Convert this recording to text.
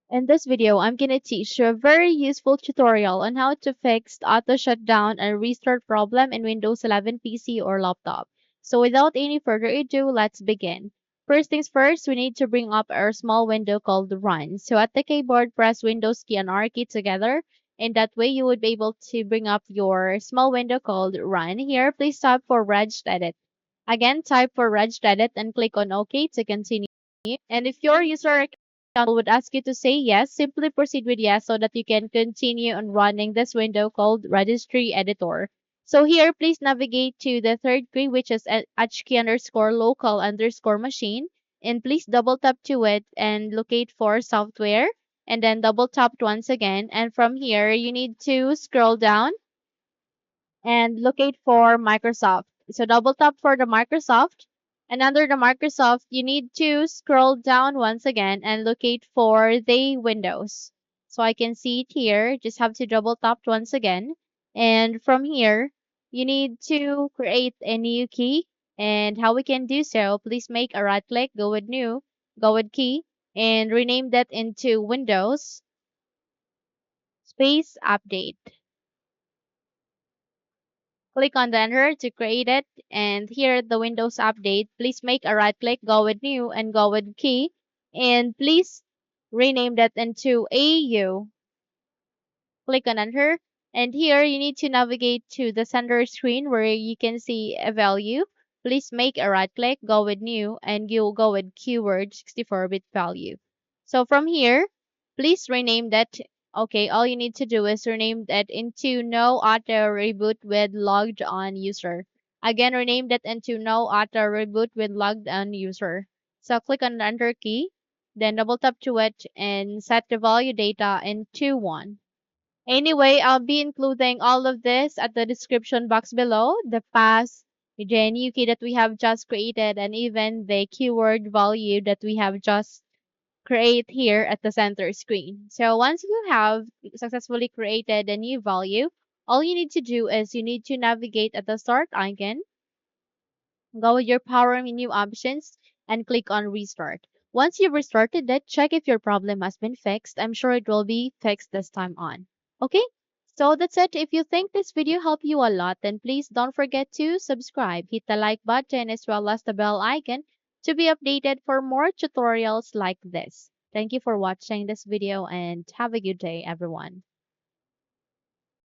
In this video, I'm going to teach you a very useful tutorial on how to fix the auto shutdown and restart problem in Windows 11 PC or laptop. So without any further ado, let's begin. First things first, we need to bring up our small window called Run. So at the keyboard, press Windows key and R key together. And that way you would be able to bring up your small window called Run. Here, please type for regedit. Again, type for regedit and click on OK to continue. And if your user account would ask you to say yes, simply proceed with yes so that you can continue on running this window called Registry Editor. So here, please navigate to the third screen, which is HK underscore local underscore machine. And please double tap to it and locate for software. And then double tap once again. And from here, you need to scroll down and locate for Microsoft. So double tap for the Microsoft. And under the Microsoft, you need to scroll down once again and locate for the Windows. So I can see it here. Just have to double tap once again. And from here, you need to create a new key. And how we can do so, please make a right click, go with new, go with key, and rename that into Windows space update. Click on the enter to create it, and here the Windows update. Please make a right click, go with new, and go with key, and please rename that into AU. Click on enter, and here you need to navigate to the center screen where you can see a value. Please make a right click, go with new, and you'll go with keyword 64-bit value. So from here, please rename that. Okay, all you need to do is rename that into no auto reboot with logged on user. Again, rename that into no auto reboot with logged on user. So click on the enter key, then double tap to it and set the value data into 1. Anyway, I'll be including all of this at the description box below, the path, the new key that we have just created, and even the keyword value that we have just create here at the center screen. So once you have successfully created a new value, all you need to do is you need to navigate at the start icon, go with your power menu options, and click on restart. Once you've restarted it, check if your problem has been fixed. I'm sure it will be fixed this time on. Okay? So that's it. If you think this video helped you a lot, then please don't forget to subscribe, hit the like button as well as the bell icon to be updated for more tutorials like this. Thank you for watching this video and have a good day, everyone.